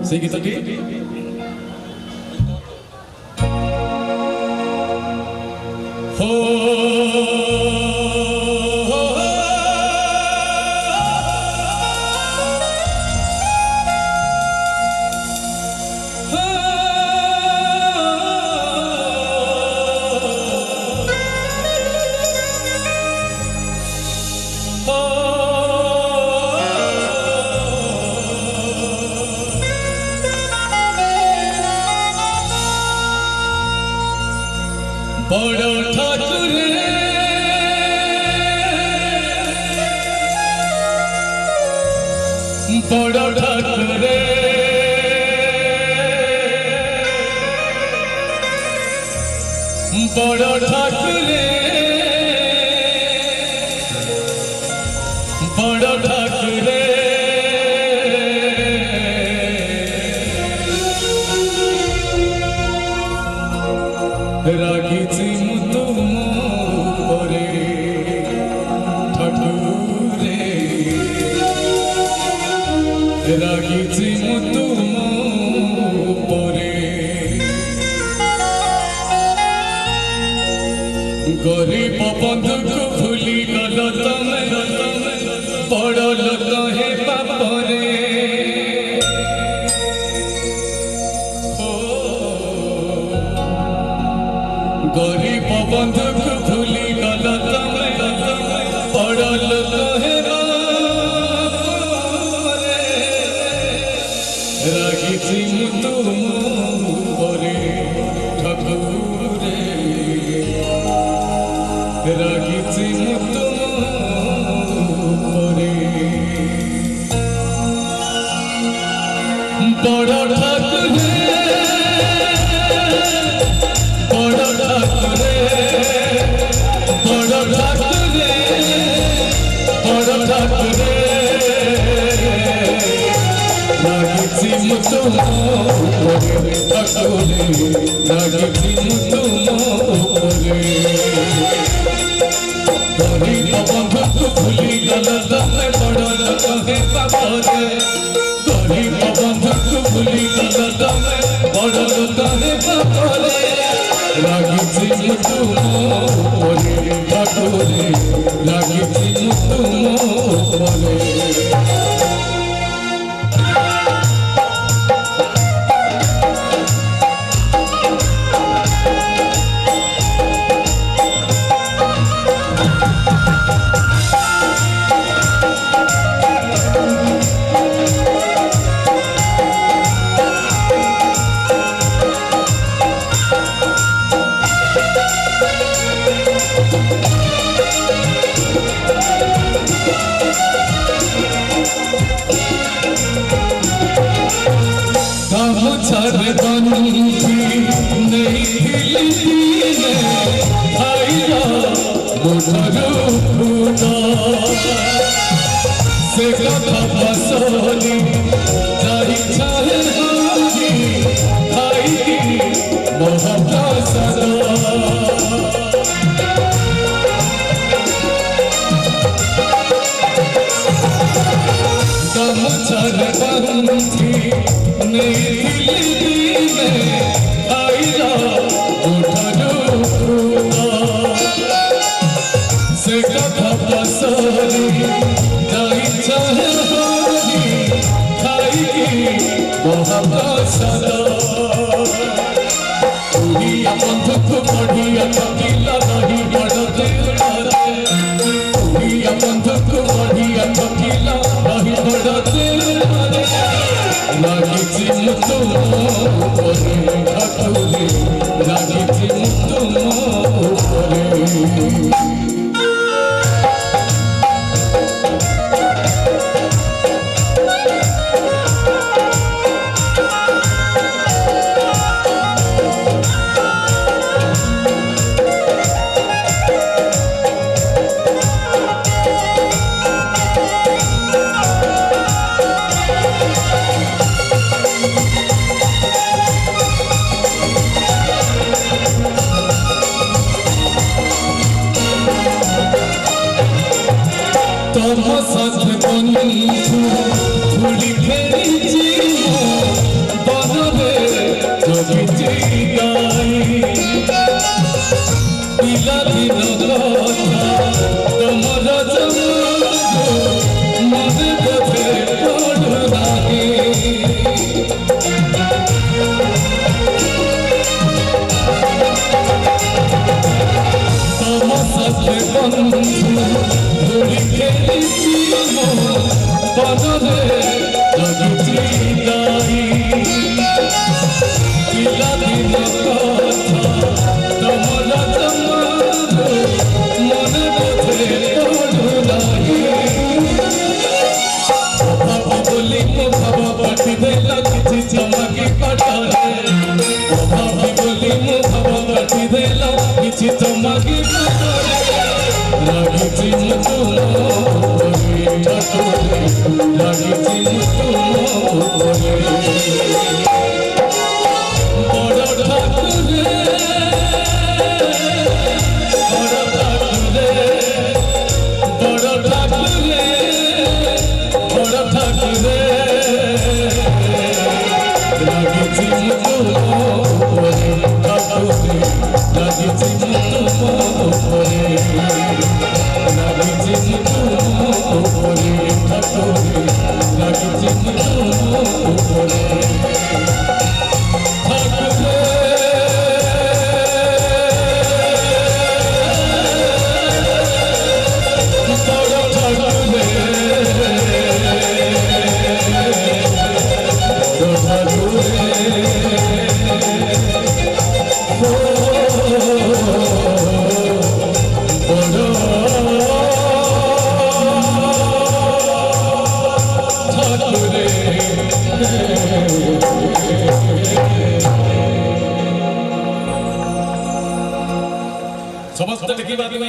সেই গীতটি বড় ঠাকুরে বড় ঠাকুরে বড় ঠাকুরে বড় ঠাকুরে রাখিছি তুম পরে ঠাকুরে রাখিছি তুম পরে গরিব বন্ধুকে ভুলি গল তুমি বড় লোক হে বাপরে গরিব বন্ধুকে ভুলি গল তুমি বড় লোক হে বাপরে রাখিছি তুম পরে ঠাকুরে রাখিছি তুম পরে বড় ঠাকুরে বড় ঠাকুরে বড় ঠাকুরে বড় ঠাকুরে রাখিছি তুম পরে ঠাকুরে রাখিছি তুম পরে গরিব বন্ধুকে ভুলি গল তুমি বড় লোক হে বাপরে গরিব বন্ধুকে ভুলি গল তুমি বড় লোক হে বাপরে রাখিছি তুম পরে ঠাকুরে রাখিছি তুম পরে छर बंधी नहीं हिलती भाईया मोटरो खुदा से कथा बसोली जाई चाहे हाजी भाई मोहब्बत सदा कम छर बंधी नहीं हिलती आईला उठलो खुदा से कथा बसोली जाई चाहे हाजी खाई मोहब्बत सदा उड़िया बंधुक बढ़िया कपिला नहीं बढ़ते उड़िया बंधुक बढ़िया कपिला नहीं बढ़ते राখিছি তুম পরে ঠাকুরে রাখিছি তুম পরে तम साथ बंधु भूली खेली ধরি খেলেছি বদলে লাগিছি গাই পিলাদিন কথা তোমরা তোমার মনে বোধে পড়ুনাই ভাবা বলি মো ভাবা পাঠি দেলা কিছু চমকি কাটারে ভাবা বলি মো ভাবা পাঠি দেলা কিছু চমকি কাটারে লাগিছি মুতুমো ঠাকুরে লাগিছি মুতুমো বড় ঠাকুরে বড় ঠাকুরে বড় ঠাকুরে বড় ঠাকুরে লাগিছি মুতুমো ঠাকুরে লাগিছি মুতুমো লাগিছি মুতুমো ঠাকুরে লাগিছি মুতুমো समस्त लिखी बात में